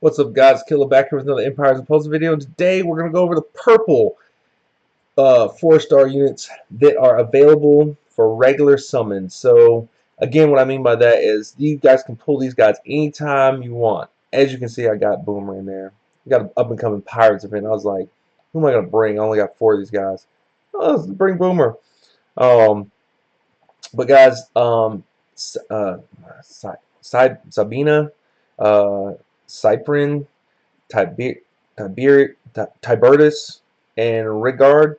What's up, guys? Killer back here with another Empires and Puzzle video. And today we're going to go over the purple 4-star units that are available for regular summons. So, again, what I mean by that is you guys can pull these guys anytime you want. As you can see, I got Boomer in there. I got an up-and-coming Pirates event. I was like, who am I going to bring? I only got 4 of these guys. Oh, let's bring Boomer. Um, but, guys, Sabina, uh, Cyprin, Tibertus, and Rigard.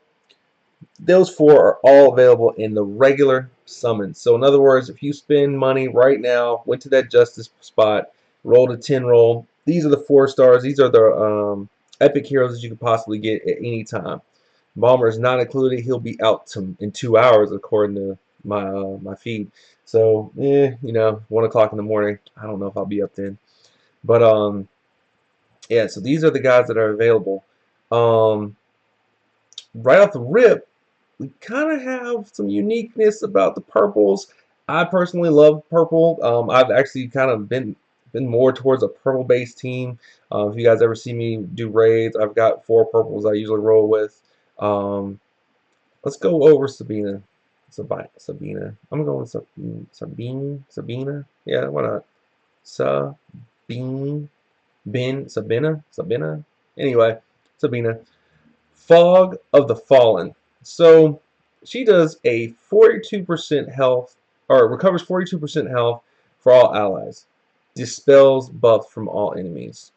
Those 4 are all available in the regular summons. So in other words, if you spend money right now, went to that justice spot, rolled a 10 roll, these are the 4 stars. These are the epic heroes that you could possibly get at any time. Bomber is not included. He'll be out in 2 hours according to my feed. So, you know, 1 o'clock in the morning. I don't know if I'll be up then. But yeah, so these are the guys that are available. Right off the rip, we kind of have some uniqueness about the purples. I personally love purple. I've actually kind of been more towards a purple-based team. If you guys ever see me do raids, I've got 4 purples I usually roll with. Let's go over Sabina. Sabina. I'm going Sabina. Yeah, why not? Sabina. Anyway, Sabina. Fog of the Fallen. So she does a 42% health, or recovers 42% health for all allies. Dispels buff from all enemies.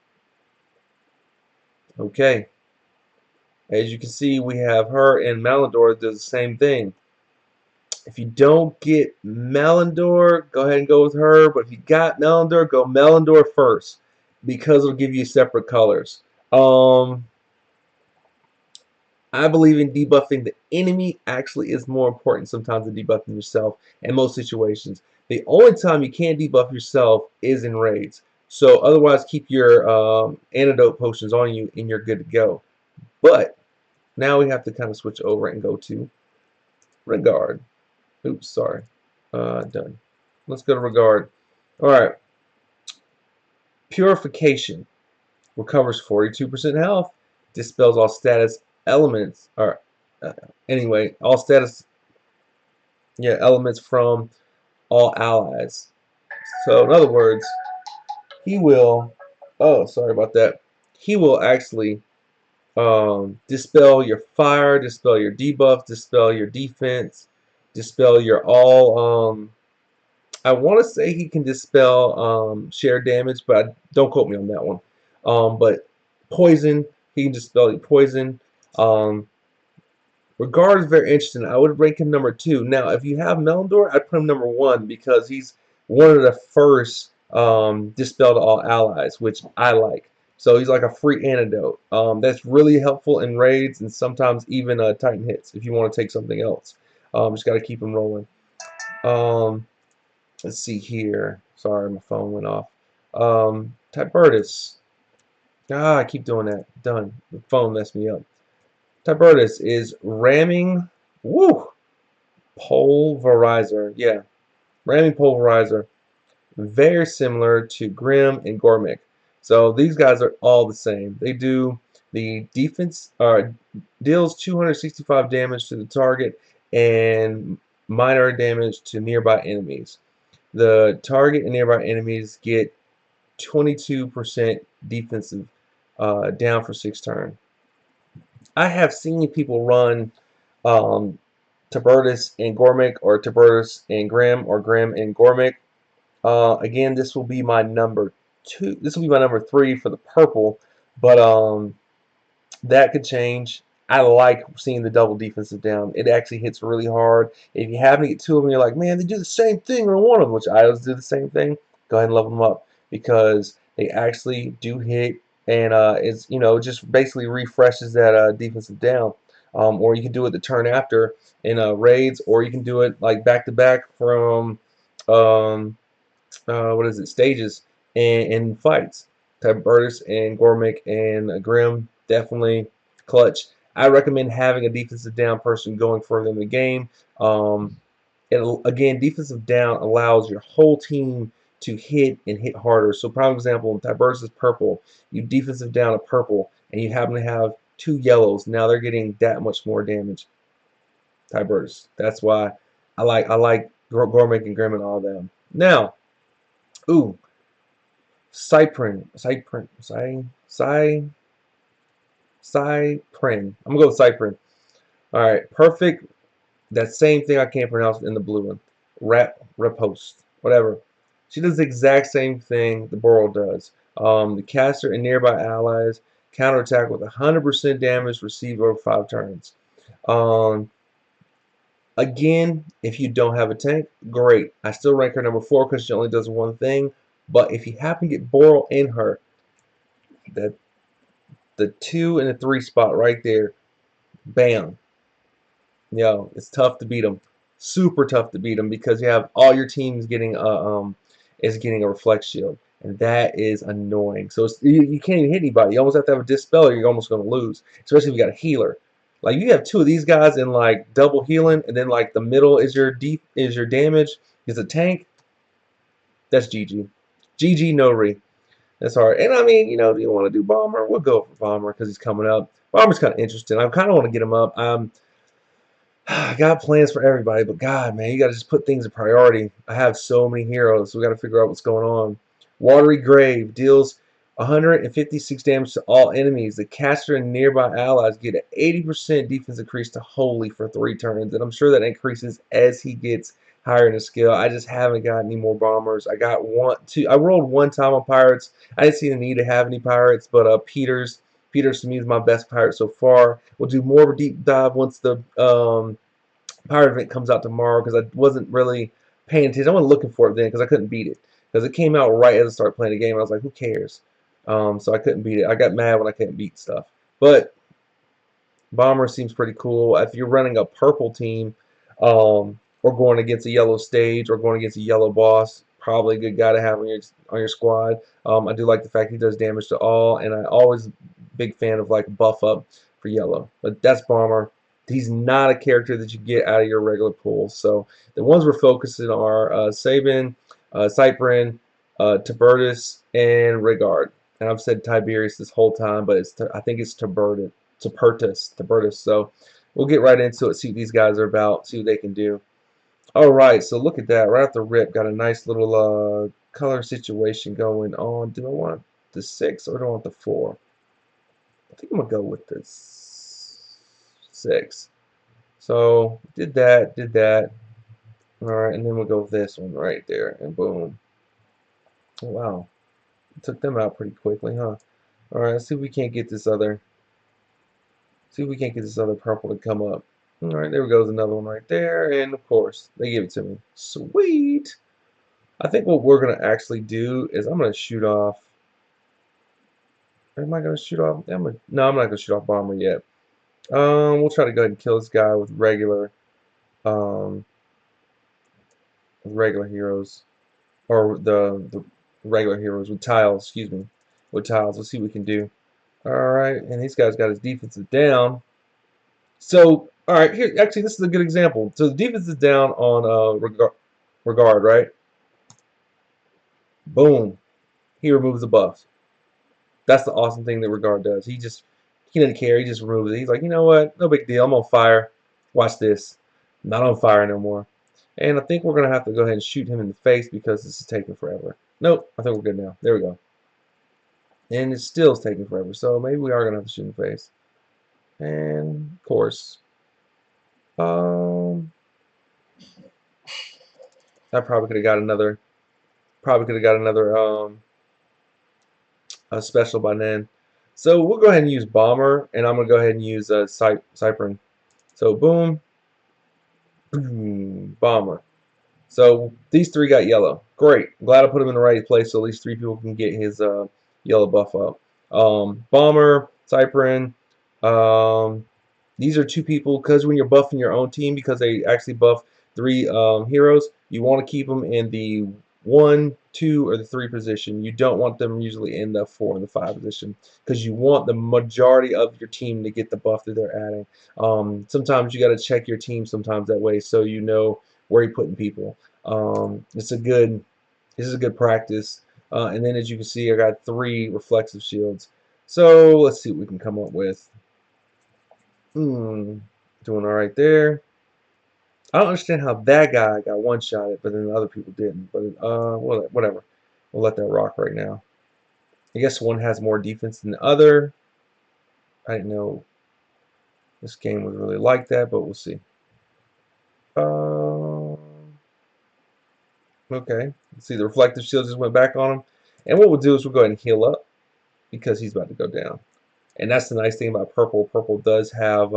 Okay. As you can see, we have her and Malandor does the same thing. If you don't get Malandor, go ahead and go with her. But if you got Malandor, go Malandor first, because it'll give you separate colors. I believe in debuffing the enemy actually is more important sometimes than debuffing yourself in most situations. The only time you can't debuff yourself is in raids. So otherwise, keep your antidote potions on you and you're good to go. But now we have to kind of switch over and go to Regard. Oops, sorry. Done. Let's go to Regard. Alright. Purification. Recovers 42% health. Dispels all status elements, or anyway, all status elements from all allies. So in other words, he will, oh, sorry about that, he will actually dispel your fire, dispel your debuff, dispel your defense, dispel your all I want to say he can dispel shared damage, but don't quote me on that one. But poison, he can dispel your poison. Regard is very interesting. I would rank him number 2. Now, if you have Melandor, I'd put him number 1 because he's one of the first dispel to all allies, which I like. So he's like a free antidote. That's really helpful in raids and sometimes even Titan hits if you want to take something else. Just got to keep him rolling. Let's see here. Sorry, my phone went off. Tibertus. I keep doing that. Done. The phone messed me up. Tibertus is ramming. Woo! Pulverizer. Yeah. Ramming Pulverizer. Very similar to Grim and Gormick. So these guys are all the same. They do the defense, deals 265 damage to the target and minor damage to nearby enemies. The target and nearby enemies get 22% defensive down for 6 turns. I have seen people run Tibertus and Gormick, or Tibertus and Grim, or Grim and Gormick. Again, this will be my number 2. This will be my number 3 for the purple, but that could change. I like seeing the double defensive down. It actually hits really hard. If you happen to get 2 of them, you're like, man, they do the same thing on one of them, which I always do the same thing. Go ahead and level them up because they actually do hit, and it's, you know, just basically refreshes that defensive down. Or you can do it the turn after in raids, or you can do it like back to back from what is it, stages and fights. Tibertus and Gormick and Grim, definitely clutch. I recommend having a defensive down person going further in the game. Again, defensive down allows your whole team to hit and hit harder. So prime example, Tiberius is purple. You defensive down a purple, and you happen to have 2 yellows. Now they're getting that much more damage. Tiberius. That's why I like Gormick and Grimm and all of them. Now, ooh, Cyprin. I'm gonna go with Cyprin. All right, perfect. That same thing I can't pronounce in the blue one. Repost, whatever. She does the exact same thing the Boral does. The caster and nearby allies counterattack with 100% damage received over 5 turns. Um, Again, if you don't have a tank, great. I still rank her number 4 because she only does one thing. But if you happen to get Boral in her, that the 2 and the 3 spot right there, bam. Yo, it's tough to beat them. Super tough to beat them because you have all your teams getting a reflect shield, and that is annoying. So you can't even hit anybody. You almost have to have a dispel, or you're almost going to lose. Especially if you got a healer. Like you have 2 of these guys in like double healing, and then like the middle is your damage. Is a tank. That's GG. GG no re. That's hard. And I mean, do you want to do Bomber? We'll go for Bomber because he's coming up. Bomber's kind of interesting. I kind of want to get him up. I got plans for everybody, but God, man, you got to just put things in priority. I have so many heroes, so we got to figure out what's going on. Watery Grave deals 156 damage to all enemies. The caster and nearby allies get an 80% defense increase to Holy for 3 turns, and I'm sure that increases as he gets higher in the skill. I just haven't got any more bombers. I got I rolled 1 time on pirates. I didn't see the need to have any pirates, but Peters to me is my best pirate so far. We'll do more of a deep dive once the pirate event comes out tomorrow because I wasn't really paying attention. I wasn't looking for it then because I couldn't beat it because it came out right as I started playing the game. And I was like, who cares? So I couldn't beat it. I got mad when I couldn't beat stuff. But Bomber seems pretty cool. If you're running a purple team or going against a yellow stage or going against a yellow boss, probably a good guy to have on your squad. I do like the fact he does damage to all, and I always big fan of like buff up for yellow. But that's Bomber. He's not a character that you get out of your regular pool. So the ones we're focusing are Sabin, Cyprin, Tibertus, and Rigard. And I've said Tiberius this whole time, but I think it's Tibertus. So we'll get right into it, see what these guys are about, see what they can do. All right, so look at that. Right off the rip, got a nice little color situation going on. Do I want the 6 or do I want the 4? I think I'm going to go with this 6. So did that. All right, and then we'll go with this one right there, and boom. Oh, wow, took them out pretty quickly, huh? All right, let's see if we can't get this other. See if we can't get this other purple to come up. All right, there goes another one right there, and of course they give it to me. Sweet. I think what we're gonna actually do is I'm gonna shoot off. Am I gonna shoot off? No, I'm not gonna shoot off Bomber yet. We'll try to go ahead and kill this guy with um, regular heroes, or the regular heroes with tiles. Excuse me, with tiles. Let's see what we can do. All right, and this guy's got his defensive down. So, all right, here actually this is a good example. So the defense is down on regard, right? Boom, he removes the buffs. That's the awesome thing that Regard does. He doesn't care. He just removes it. He's like, you know what? No big deal. I'm on fire. Watch this. I'm not on fire no more. And I think we're going to have to go ahead and shoot him in the face because this is taking forever. Nope. I think we're good now. There we go. And it still is taking forever. So maybe we are going to have to shoot in the face. And, of course, I probably could have got another, a special by then. So we'll go ahead and use Bomber, and I'm going to go ahead and use Cyprin. So boom, boom, Bomber. So these 3 got yellow. Great. I'm glad I put them in the right place so at least 3 people can get his yellow buff up. Bomber, Cyprin. These are 2 people because when you're buffing your own team, because they actually buff 3 heroes, you want to keep them in the 1, 2, or the 3 position. You don't want them usually in the 4 and the 5 position because you want the majority of your team to get the buff that they're adding. Sometimes you got to check your team sometimes that way so you know where you're putting people. It's a good This is a good practice. And then as you can see, I got 3 reflexive shields. So let's see what we can come up with. Doing all right there. I don't understand how that guy got one-shotted, but then the other people didn't. But whatever. We'll let that rock right now. I guess one has more defense than the other. I didn't know this game was really like that, but we'll see. Okay. See, the reflective shield just went back on him. And what we'll do is we'll go ahead and heal up because he's about to go down. And that's the nice thing about purple. Purple does have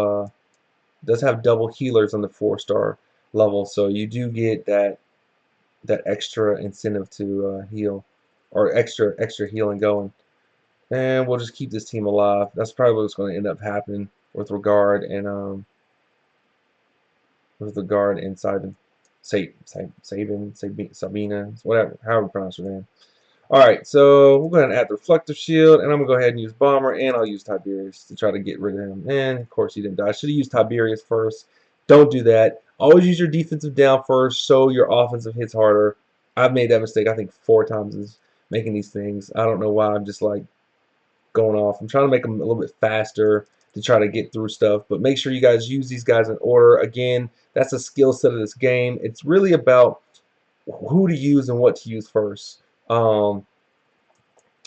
double healers on the 4-star level, so you do get that extra incentive to heal, or extra healing going. And we'll just keep this team alive. That's probably what's going to end up happening with Regard and Sabin, Sabina, whatever, however you pronounce her name. Alright, so we're going to add the reflective shield, and I'm going to go ahead and use Bomber, and I'll use Tiberius to try to get rid of him. And, of course, he didn't die. I should have used Tiberius first. Don't do that. Always use your defensive down first, so your offensive hits harder. I've made that mistake, I think, 4 times is making these things. I don't know why I'm just, like, going off. I'm trying to make them a little bit faster to try to get through stuff. But make sure you guys use these guys in order. Again, that's a skill set of this game. It's really about who to use and what to use first. Or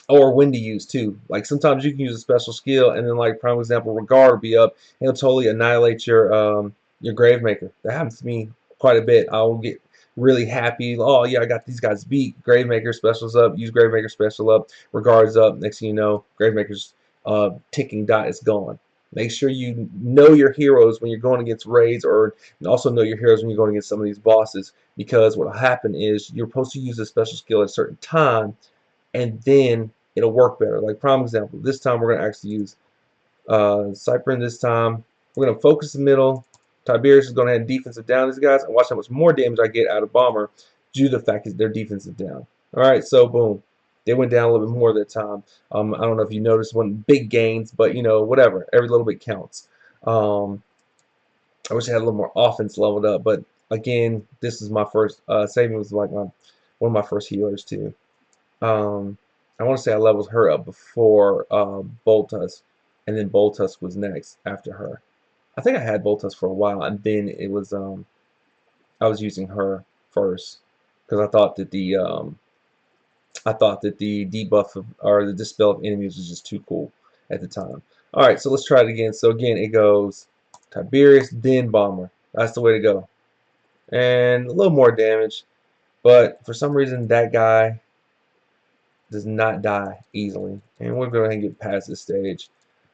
when to use too. Like sometimes you can use a special skill, and then like prime example, Regard will be up, and it'll totally annihilate your Gravemaker. That happens to me quite a bit. I will get really happy. Oh yeah, I got these guys beat. Gravemaker specials up. Use Gravemaker special up. Regards up. Next thing you know, Gravemaker's ticking dot is gone. Make sure you know your heroes when you're going against raids, or also know your heroes when you're going against some of these bosses. Because what will happen is you're supposed to use a special skill at a certain time, and then it'll work better. Like prime example, this time we're going to actually use Cyprin this time. We're going to focus the middle. Tiberius is going to have defensive down these guys, and watch how much more damage I get out of Bomber due to the fact that they're defensive down. Alright, so boom. They went down a little bit more that time. I don't know if you noticed, wasn't big gains, but you know, whatever. Every little bit counts. I wish I had a little more offense leveled up, but again, this is my first saving was like one of my first healers too. I want to say I leveled her up before Boltus, and then Boltus was next after her. I think I had Boltus for a while, and then it was I was using her first because I thought that the debuff of, or the dispel of enemies was just too cool at the time. All right, so let's try it again. So again, it goes Tiberius, then Bomber. That's the way to go, and a little more damage, but for some reason that guy does not die easily. And we'll go ahead and get past this stage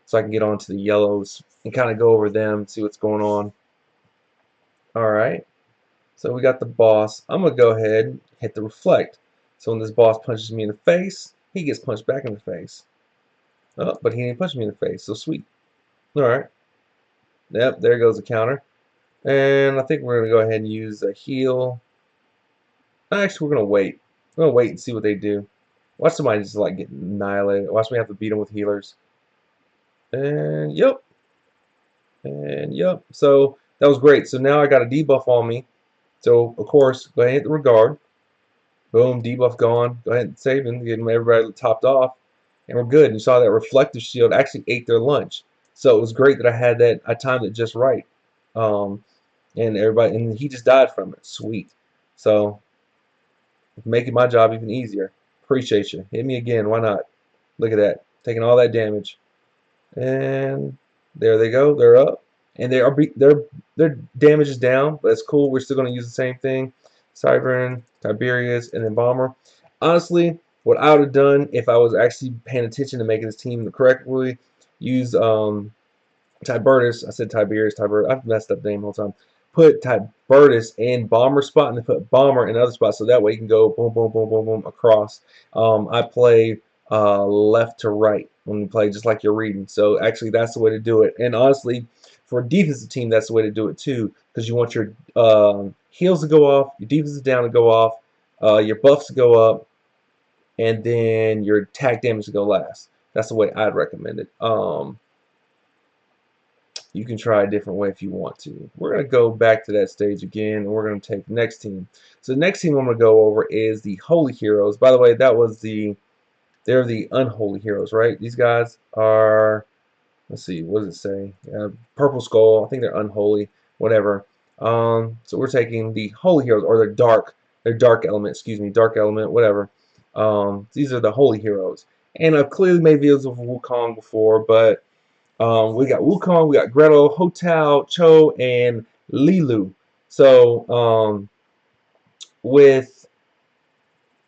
so I can get on to the yellows and kind of go over them, see what's going on. Alright, so we got the boss. I'm going to go ahead and hit the reflect. So when this boss punches me in the face, he gets punched back in the face. Oh, but he didn't punch me in the face, so sweet. Alright, yep, there goes the counter. And I think we're going to go ahead and use a heal. Actually, we're going to wait. We're going to wait and see what they do. Watch somebody just like get annihilated. Watch me have to beat them with healers. And yep. And yep. So that was great. So now I got a debuff on me. So of course, go ahead and hit the regard. Boom, debuff gone. Go ahead and save him, get everybody topped off. And we're good. And you saw that reflective shield actually ate their lunch. So it was great that I had that, I timed it just right. And everybody, and he just died from it. Sweet. So making my job even easier. Appreciate you. Hit me again. Why not? Look at that. Taking all that damage. And there they go. They're up. And their damage is down, but it's cool. We're still going to use the same thing. Cybern, Tiberius, and then Bomber. Honestly, what I would have done if I was actually paying attention to making this team correctly, use Tibertus. I said Tiberius, Tiberius. I've messed up the name the whole time. Put Tibertus in Bomber spot and then put Bomber in other spots so that way you can go boom, boom, boom, boom, boom across. I play left to right when you play just like you're reading. So actually that's the way to do it. And honestly, for a defensive team, that's the way to do it too because you want your heals to go off, your defensive down to go off, your buffs to go up, and then your attack damage to go last. That's the way I'd recommend it. You can try a different way if you want to. We're going to go back to that stage again, and we're going to take the next team. So the next team I'm going to go over is the Holy Heroes. By the way, they're the unholy heroes, right? These guys are, let's see, what does it say? Purple Skull. I think they're unholy, whatever. So we're taking the Holy Heroes, or their dark element, excuse me, dark element, whatever. These are the Holy Heroes. And I've clearly made videos of Wukong before, but we got Wukong, we got Gretel, Hotel, Cho, and Lilu. So with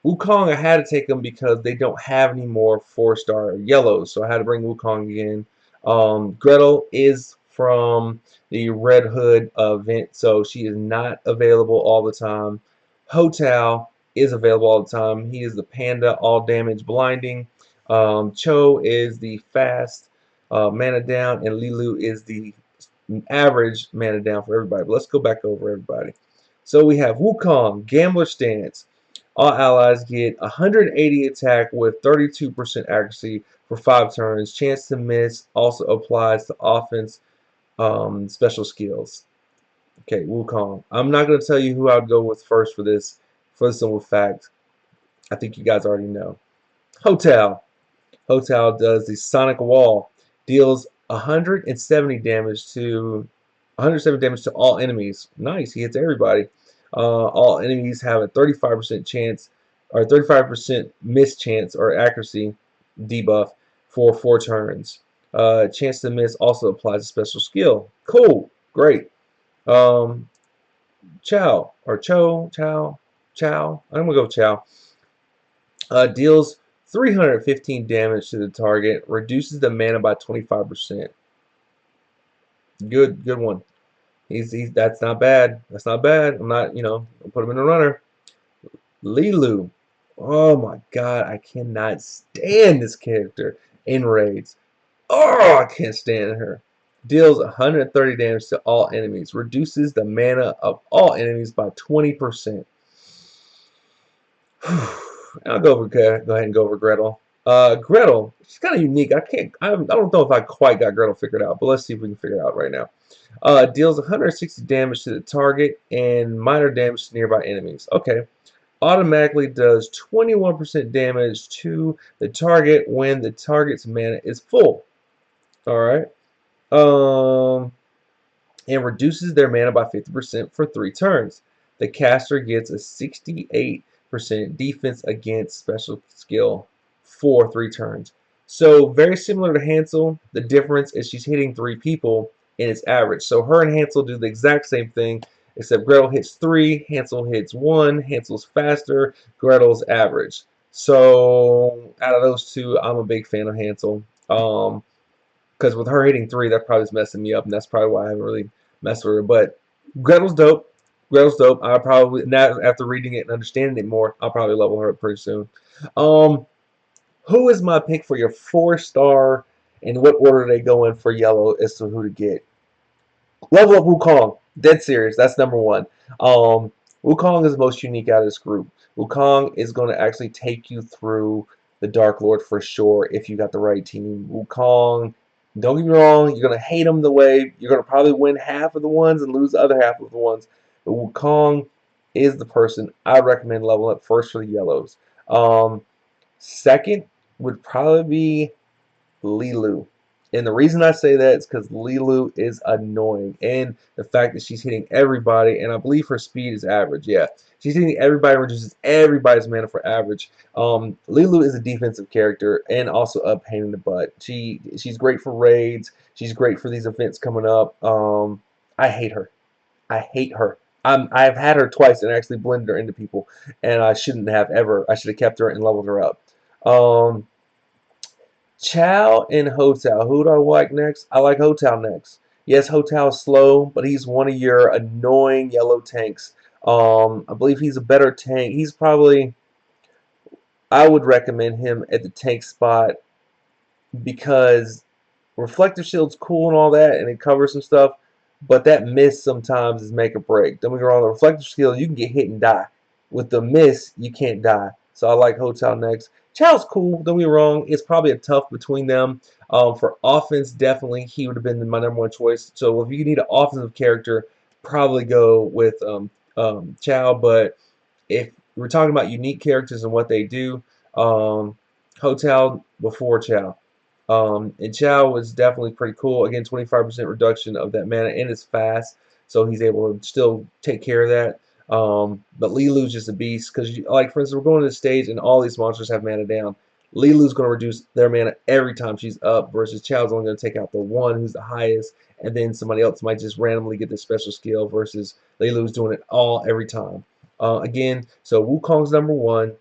Wukong, I had to take them because they don't have any more 4-star yellows, so I had to bring Wukong again. Gretel is from the Red Hood event, so she is not available all the time. Hotel is available all the time. He is the panda, all damage, blinding. Cho is the fast mana down, and Lilu is the average mana down for everybody. But let's go back over everybody. So we have Wukong, Gambler Stance. All allies get 180 attack with 32% accuracy for 5 turns. Chance to miss also applies to offense special skills. Okay, Wukong. I'm not going to tell you who I'd go with first for this simple fact. I think you guys already know. Hotel. Hotel does the Sonic Wall. Deals 170 damage to all enemies. Nice, he hits everybody. All enemies have a 35% chance, or 35% miss chance or accuracy debuff for 4 turns. Chance to miss also applies a special skill. Cool, great. Chow or Chow. I'm gonna go Chow. Deals 315 damage to the target. Reduces the mana by 25%. Good one. He's that's not bad. That's not bad. I'm not, I'll put him in the runner. Lilu. Oh my god, I cannot stand this character in raids. Oh, I can't stand her. Deals 130 damage to all enemies. Reduces the mana of all enemies by 20%. I'll go ahead and go over Gretel. Gretel, she's kind of unique. I don't know if I quite got Gretel figured out, but let's see if we can figure it out right now. Deals 160 damage to the target and minor damage to nearby enemies. Okay. Automatically does 21% damage to the target when the target's mana is full. Alright. And reduces their mana by 50% for 3 turns. The caster gets a 68% defense against special skill for 3 turns. So very similar to Hansel, the difference is she's hitting 3 people and it's average. So her and Hansel do the exact same thing, except Gretel hits 3, Hansel hits 1, Hansel's faster, Gretel's average. So out of those two, I'm a big fan of Hansel. Because with her hitting 3, that probably is messing me up, and that's probably why I haven't really messed with her. But Gretel's dope. Gretel's dope. I probably, now after reading it and understanding it more, I'll probably level her up pretty soon. Who is my pick for your 4-star, and what order they go in for yellow as to who to get? Level up Wukong. Dead serious. That's number 1. Wukong is the most unique out of this group. Wukong is going to actually take you through the Dark Lord for sure if you got the right team. Wukong, don't get me wrong, you're going to hate him the way you're going to probably win half of the ones and lose the other half of the ones. But Wukong is the person I recommend leveling up first for the yellows. Second would probably be Lilu. And the reason I say that is because Lilu is annoying. And the fact that she's hitting everybody, and I believe her speed is average. Yeah. She's hitting everybody, reduces everybody's mana for average. Lilu is a defensive character and also a pain in the butt. She's great for raids. She's great for these events coming up. I hate her. I hate her. I've had her twice and actually blended her into people. And I shouldn't have ever. I should have kept her and leveled her up. Chow and Hotel. Who do I like next? I like Hotel next. Yes, Hotel's slow, but he's one of your annoying yellow tanks. I believe he's a better tank. He's probably, I would recommend him at the tank spot because reflective shield's cool and all that, and it covers some stuff, but that miss sometimes is make or break. Don't get me wrong, the reflective shield, you can get hit and die. With the miss, you can't die. So I like Hotel next. Chow's cool, don't be wrong. It's probably a tough between them. For offense, definitely he would have been my number one choice. So if you need an offensive character, probably go with Chow. But if we're talking about unique characters and what they do, Hotel before Chow. And Chow was definitely pretty cool. Again, 25% reduction of that mana, and it's fast, so he's able to still take care of that. But Lilu's just a beast because, like, for instance, we're going to the stage and all these monsters have mana down. Lilu's going to reduce their mana every time she's up, versus Chow's only going to take out the one who's the highest, and then somebody else might just randomly get the special skill, versus Lilu's doing it all every time. Again, so Wukong's number one,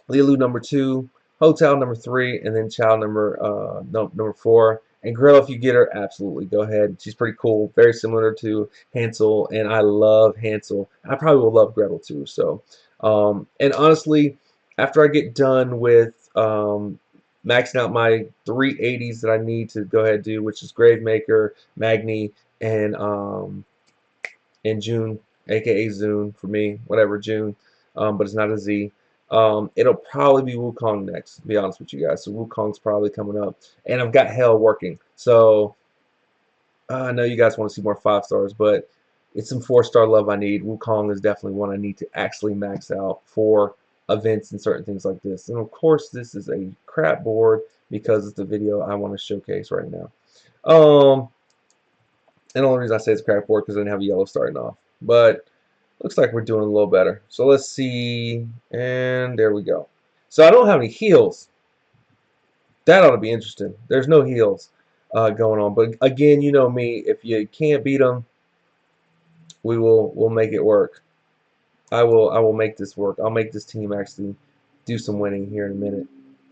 Lilu number two, Hotel number three, and then Chow number four. And Gretel, if you get her, absolutely go ahead. She's pretty cool, very similar to Hansel, and I love Hansel. I probably will love Gretel too. So, and honestly, after I get done with maxing out my 380s that I need to go ahead and do, which is Gravemaker, Magni, and June, aka Zune for me, whatever June, but it's not a Z. It'll probably be Wukong next, to be honest with you guys. So Wukong's probably coming up, and I've got Hell working. So I know you guys want to see more 5 stars, but it's some 4-star love I need. Wukong is definitely one I need to actually max out for events and certain things like this. And of course, this is a crap board because it's the video I want to showcase right now. And the only reason I say it's a crap board because I didn't have a yellow starting off. But looks like we're doing a little better. So let's see. And there we go. So I don't have any heals. That ought to be interesting. There's no heals going on. But again, you know me. If you can't beat them, we'll make it work. I will make this work. I'll make this team actually do some winning here in a minute.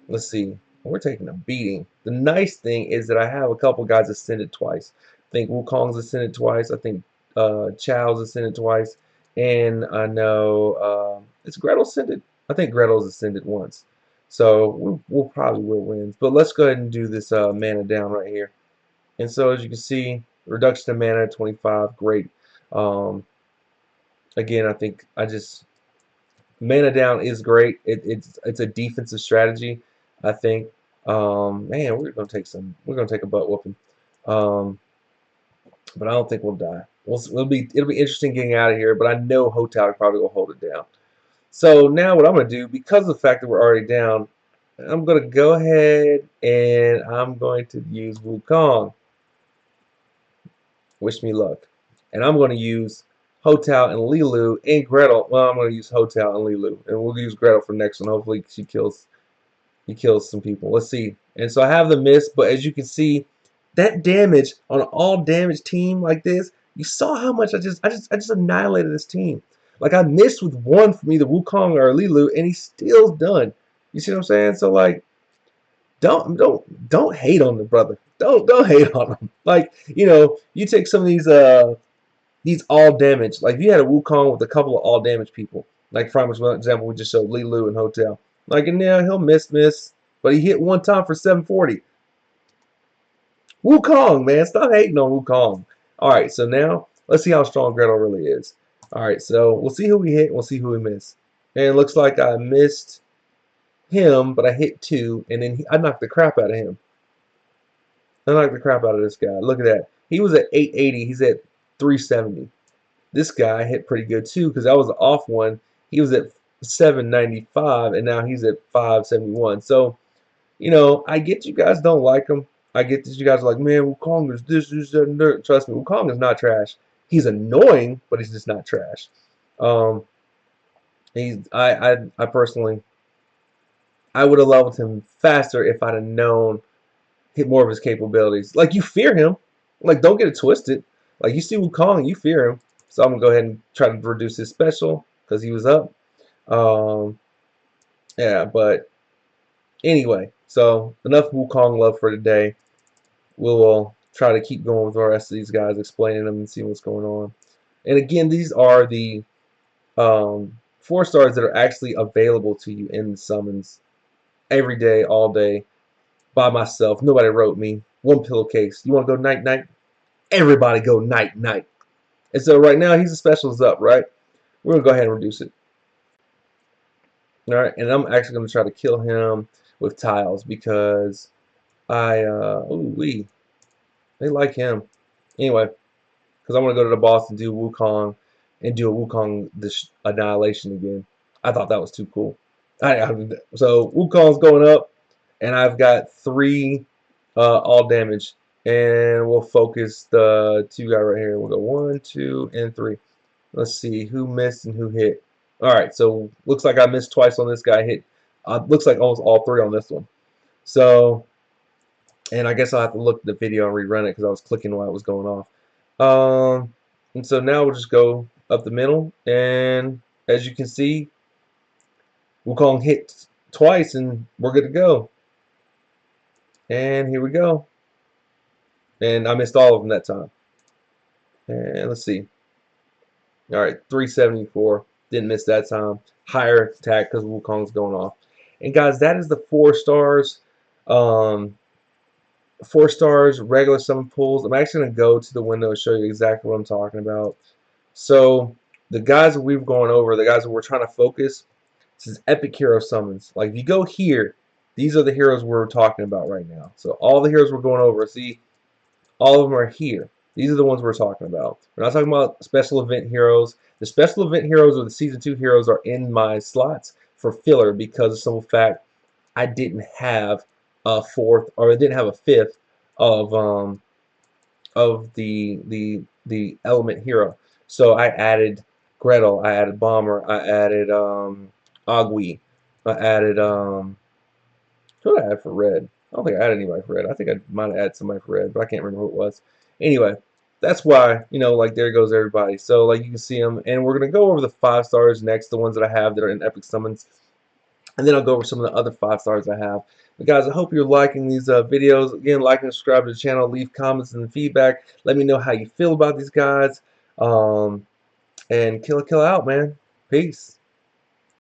Let's see. We're taking a beating. The nice thing is that I have a couple guys ascended twice. I think Wukong's ascended twice. I think Chow's ascended twice. And I know it's Gretel ascended. I think Gretel's ascended once. So we'll probably will wins. But let's go ahead and do this mana down right here. And so as you can see, reduction of mana 25. Great. Again, I think mana down is great. It's a defensive strategy, I think. Man, we're gonna take a butt whooping. But I don't think we'll die. It'll be interesting getting out of here, but I know Hotel probably will hold it down. So now what I'm gonna do, because of the fact that we're already down, I'm gonna go ahead and I'm going to use Wukong. Wish me luck. And I'm gonna use Hotel and Lilu and Gretel. Well, I'm gonna use Hotel and Lilu, and we'll use Gretel for next one. Hopefully he kills some people. Let's see. And so I have the miss, but as you can see, that damage on an all damage team like this, you saw how much I just annihilated this team. Like I missed with one from either Wukong or Lilu, and he's still done. You see what I'm saying? So like, don't hate on the brother. Don't hate on him. Like, you know, you take some of these all damage. Like if you had a Wukong with a couple of all damage people, like for example, we just showed Lilu and Hotel. Like, and now he'll miss, but he hit one time for 740. Wukong, man, stop hating on Wukong. All right, so now let's see how strong Gretel really is. All right, so we'll see who we hit and we'll see who we miss. And it looks like I missed him, but I hit two, and then I knocked the crap out of him. I knocked the crap out of this guy. Look at that. He was at 880. He's at 370. This guy hit pretty good too because that was the off one. He was at 795, and now he's at 571. So, you know, I get you guys don't like him. I get that you guys are like, man, Wukong is this, that, and that. Trust me, Wukong is not trash. He's annoying, but he's just not trash. I personally, I would have leveled him faster if I'd have known more of his capabilities. Like, you fear him. Like, don't get it twisted. Like, you see Wukong, you fear him. So I'm going to go ahead and try to reduce his special because he was up. Yeah, but anyway, so enough Wukong love for today. We'll try to keep going with the rest of these guys, explaining them and seeing what's going on. And again, these are the 4 stars that are actually available to you in the summons every day, all day, by myself. Nobody wrote me. One pillowcase. You want to go night night? Everybody go night night. And so right now, he's a specials up, right? We're going to go ahead and reduce it. All right, and I'm actually going to try to kill him with tiles because ooh wee, they like him. Anyway, because I want to go to the boss and do Wukong and do a Wukong annihilation again. I thought that was too cool. So Wukong's going up, and I've got 3 all damage, and we'll focus the 2 guy right here. We'll go 1, 2, and 3. Let's see who missed and who hit. All right, so looks like I missed twice on this guy. Hit looks like almost all 3 on this one. So, and I guess I'll have to look at the video and rerun it because I was clicking while it was going off. And so now we'll just go up the middle, and as you can see, Wukong hit twice, and we're good to go. And here we go. And I missed all of them that time. And let's see. All right, 374. Didn't miss that time. Higher attack because Wukong's going off. And guys, that is the 4 stars. 4 stars, regular summon pulls. I'm actually going to go to the window and show you exactly what I'm talking about. So the guys that we've gone over, the guys that we're trying to focus, this is epic hero summons. Like if you go here, these are the heroes we're talking about right now. So all the heroes we're going over, see, all of them are here. These are the ones we're talking about. We're not talking about special event heroes. The special event heroes or the season 2 heroes are in my slots for filler because of some fact I didn't have a 4th or I didn't have a 5th of the element hero. So I added Gretel, I added Bomber, I added Agui, I added who did I add for red? I don't think I added anybody for red. I think I might have added somebody for red, but I can't remember who it was. Anyway, that's why, like there goes everybody. So like you can see them, and we're gonna go over the 5 stars next, the ones that I have that are in epic summons, and then I'll go over some of the other 5 stars I have. But guys, I hope you're liking these videos. Again, like and subscribe to the channel, leave comments and feedback. Let me know how you feel about these guys, and kill out, man. Peace.